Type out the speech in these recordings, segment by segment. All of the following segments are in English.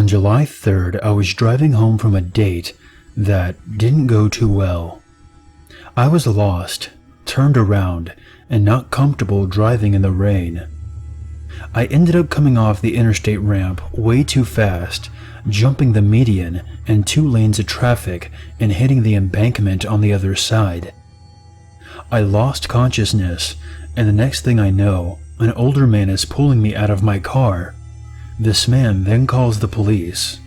On July 3rd, I was driving home from a date that didn't go too well. I was lost, turned around, and not comfortable driving in the rain. I ended up coming off the interstate ramp way too fast, jumping the median and 2 lanes of traffic and hitting the embankment on the other side. I lost consciousness, and the next thing I know, an older man is pulling me out of my car. This man then calls the police.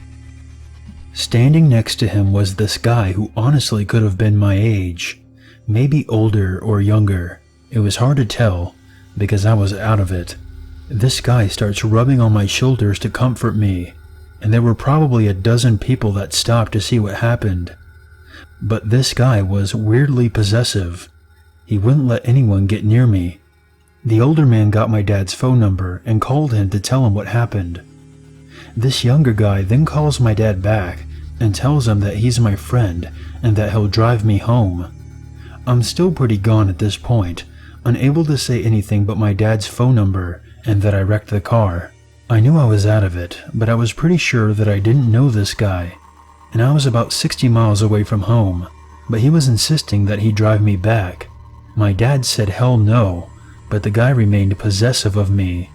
Standing next to him was this guy who honestly could have been my age, maybe older or younger. It was hard to tell because I was out of it. This guy starts rubbing on my shoulders to comfort me, and there were probably a dozen people that stopped to see what happened. But this guy was weirdly possessive. He wouldn't let anyone get near me. The older man got my dad's phone number and called him to tell him what happened. This younger guy then calls my dad back and tells him that he's my friend and that he'll drive me home. I'm still pretty gone at this point, unable to say anything but my dad's phone number and that I wrecked the car. I knew I was out of it, but I was pretty sure that I didn't know this guy, and I was about 60 miles away from home, but he was insisting that he drive me back. My dad said hell no, but the guy remained possessive of me.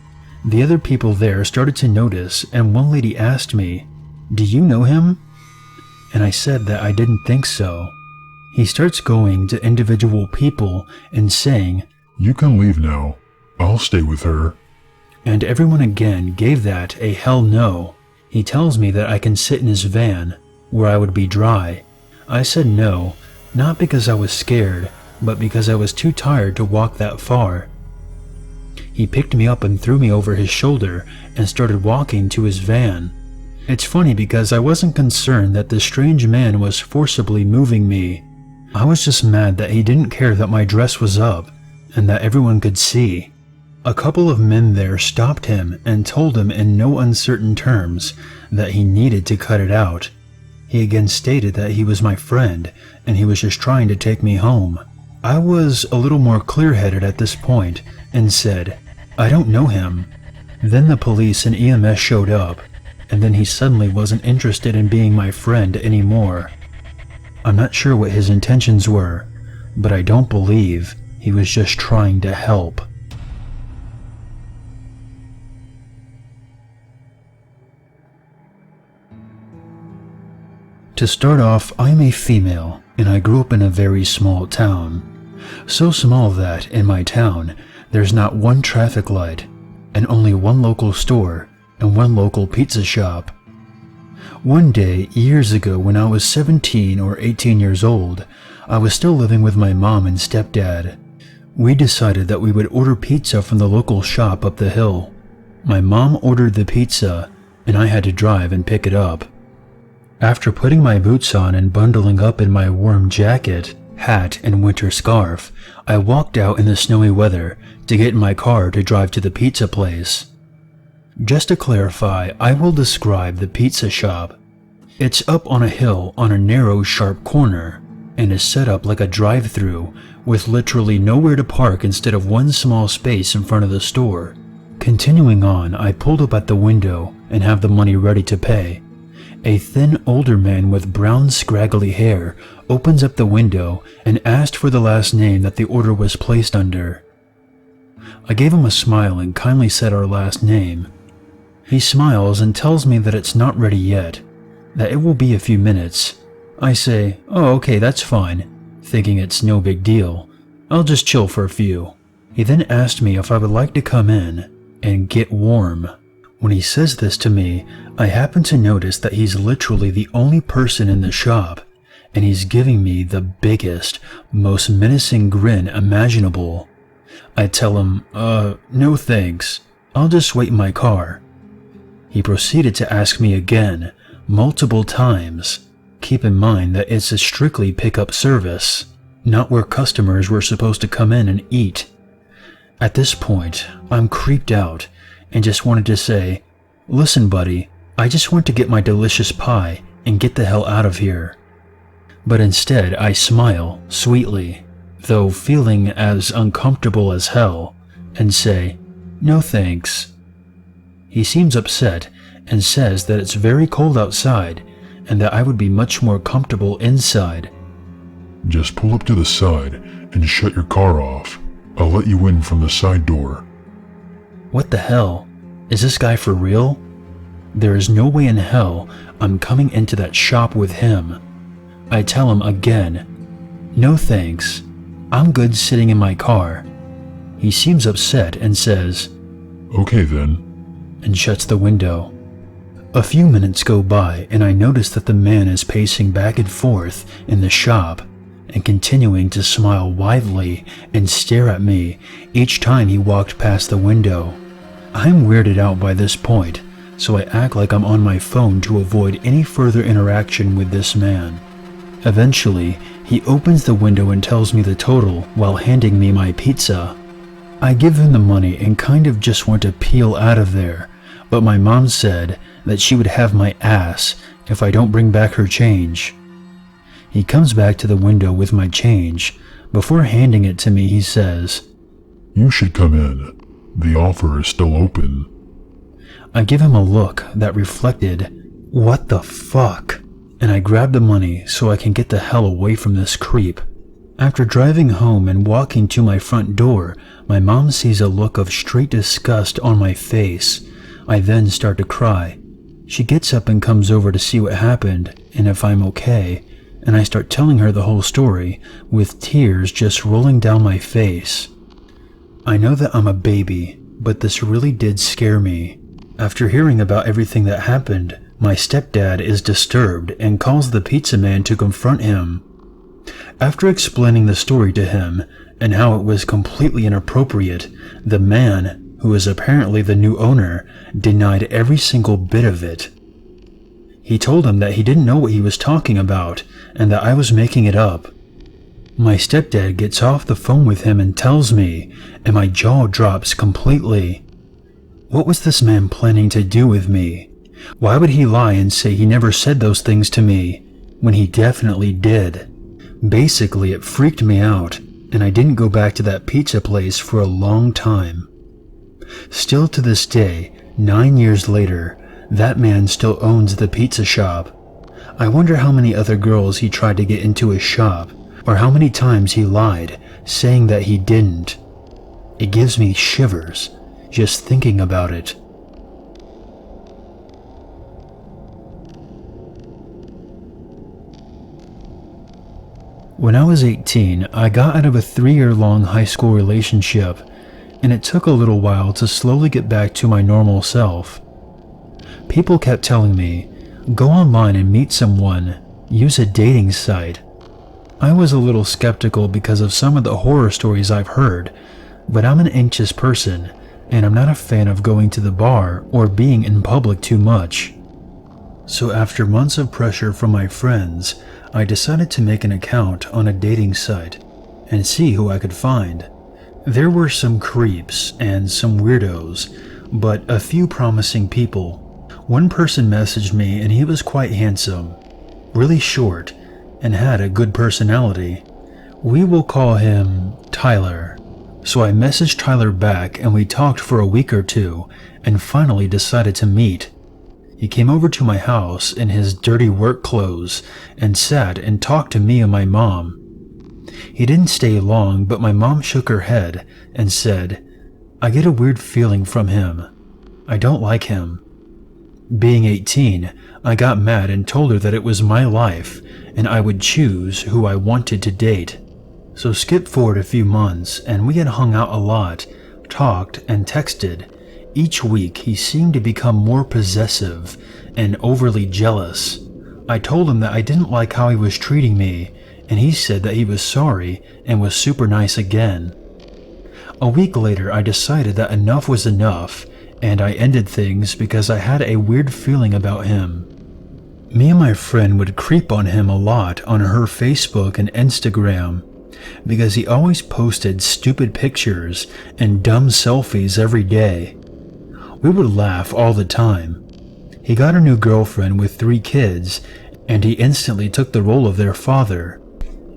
The other people there started to notice, and one lady asked me, "Do you know him?" And I said that I didn't think so. He starts going to individual people and saying, "You can leave now. I'll stay with her." And everyone again gave that a hell no. He tells me that I can sit in his van, where I would be dry. I said no, not because I was scared, but because I was too tired to walk that far. He picked me up and threw me over his shoulder and started walking to his van. It's funny because I wasn't concerned that this strange man was forcibly moving me. I was just mad that he didn't care that my dress was up and that everyone could see. A couple of men there stopped him and told him in no uncertain terms that he needed to cut it out. He again stated that he was my friend and he was just trying to take me home. I was a little more clear-headed at this point and said, "I don't know him." Then the police and EMS showed up, and then he suddenly wasn't interested in being my friend anymore. I'm not sure what his intentions were, but I don't believe he was just trying to help. To start off, I'm a female, and I grew up in a very small town. So small that, in my town, there's not one traffic light, and only one local store, and one local pizza shop. One day, years ago when I was 17 or 18 years old, I was still living with my mom and stepdad. We decided that we would order pizza from the local shop up the hill. My mom ordered the pizza, and I had to drive and pick it up. After putting my boots on and bundling up in my warm jacket, hat, and winter scarf, I walked out in the snowy weather to get in my car to drive to the pizza place. Just to clarify, I will describe the pizza shop. It's up on a hill on a narrow, sharp corner, and is set up like a drive-through with literally nowhere to park instead of one small space in front of the store. Continuing on, I pulled up at the window and have the money ready to pay. A thin older man with brown scraggly hair opens up the window and asked for the last name that the order was placed under. I gave him a smile and kindly said our last name. He smiles and tells me that it's not ready yet, that it will be a few minutes. I say, "Oh, okay, that's fine," thinking it's no big deal. I'll just chill for a few. He then asked me if I would like to come in and get warm. When he says this to me, I happen to notice that he's literally the only person in the shop, and he's giving me the biggest, most menacing grin imaginable. I tell him, no thanks, I'll just wait in my car. He proceeded to ask me again, multiple times. Keep in mind that it's a strictly pickup service, not where customers were supposed to come in and eat. At this point, I'm creeped out and just wanted to say, "Listen, buddy, I just want to get my delicious pie and get the hell out of here." But instead, I smile sweetly, though feeling as uncomfortable as hell, and say, "No thanks." He seems upset and says that it's very cold outside and that I would be much more comfortable inside. Just pull up to the side and shut your car off. I'll let you in from the side door. What the hell? Is this guy for real? There is no way in hell I'm coming into that shop with him. I tell him again, no thanks. I'm good sitting in my car. He seems upset and says, Okay then, and shuts the window. A few minutes go by and I notice that the man is pacing back and forth in the shop and continuing to smile widely and stare at me each time he walked past the window. I'm weirded out by this point, so I act like I'm on my phone to avoid any further interaction with this man. Eventually, he opens the window and tells me the total while handing me my pizza. I give him the money and kind of just want to peel out of there, but my mom said that she would have my ass if I don't bring back her change. He comes back to the window with my change. Before handing it to me, he says, You should come in. The offer is still open. I give him a look that reflected, what the fuck? And I grab the money so I can get the hell away from this creep. After driving home and walking to my front door, my mom sees a look of straight disgust on my face. I then start to cry. She gets up and comes over to see what happened and if I'm okay, and I start telling her the whole story with tears just rolling down my face. I know that I'm a baby, but this really did scare me. After hearing about everything that happened, my stepdad is disturbed and calls the pizza man to confront him. After explaining the story to him and how it was completely inappropriate, the man, who is apparently the new owner, denied every single bit of it. He told him that he didn't know what he was talking about and that I was making it up. My stepdad gets off the phone with him and tells me, and my jaw drops completely. What was this man planning to do with me? Why would he lie and say he never said those things to me, when he definitely did? Basically, it freaked me out, and I didn't go back to that pizza place for a long time. Still to this day, 9 years later, that man still owns the pizza shop. I wonder how many other girls he tried to get into his shop, or how many times he lied, saying that he didn't. It gives me shivers, just thinking about it. When I was 18, I got out of a 3-year-long high school relationship, and it took a little while to slowly get back to my normal self. People kept telling me, go online and meet someone, use a dating site. I was a little skeptical because of some of the horror stories I've heard, but I'm an anxious person, and I'm not a fan of going to the bar or being in public too much. So after months of pressure from my friends, I decided to make an account on a dating site and see who I could find. There were some creeps and some weirdos, but a few promising people. One person messaged me and he was quite handsome, really short, and had a good personality. We will call him Tyler. So I messaged Tyler back and we talked for a week or two and finally decided to meet. He came over to my house in his dirty work clothes and sat and talked to me and my mom. He didn't stay long, but my mom shook her head and said, I get a weird feeling from him. I don't like him. Being 18, I got mad and told her that it was my life and I would choose who I wanted to date. So skip forward a few months and we had hung out a lot, talked and texted. Each week he seemed to become more possessive and overly jealous. I told him that I didn't like how he was treating me, and he said that he was sorry and was super nice again. A week later I decided that enough was enough, and I ended things because I had a weird feeling about him. Me and my friend would creep on him a lot on her Facebook and Instagram, because he always posted stupid pictures and dumb selfies every day. We would laugh all the time. He got a new girlfriend with 3 kids, and he instantly took the role of their father.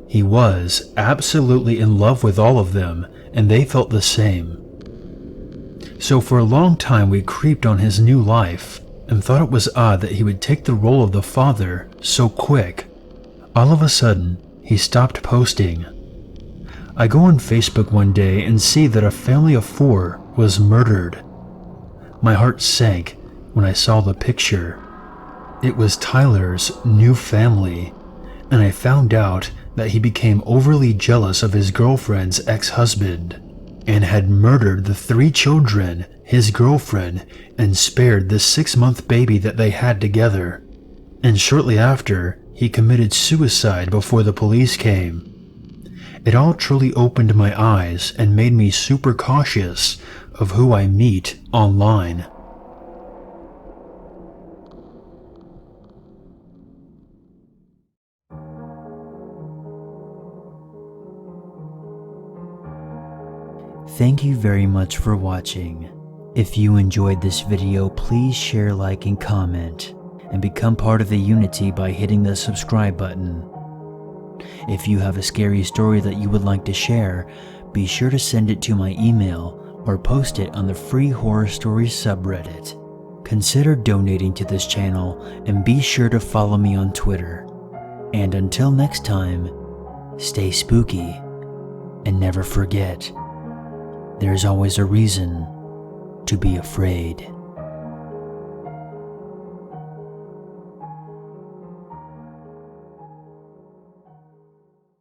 He was absolutely in love with all of them, and they felt the same. So for a long time we creeped on his new life and thought it was odd that he would take the role of the father so quick. All of a sudden, he stopped posting. I go on Facebook one day and see that a family of 4 was murdered. My heart sank when I saw the picture. It was Tyler's new family, and I found out that he became overly jealous of his girlfriend's ex-husband and had murdered the 3 children, his girlfriend, and spared the 6-month baby that they had together. And shortly after, he committed suicide before the police came. It all truly opened my eyes and made me super cautious of who I meet online. Thank you very much for watching. If you enjoyed this video, please share, like, and comment, and become part of the Unity by hitting the subscribe button. If you have a scary story that you would like to share, be sure to send it to my email or post it on the free horror stories subreddit. Consider donating to this channel and be sure to follow me on Twitter. And until next time, stay spooky and never forget, there's always a reason to be afraid.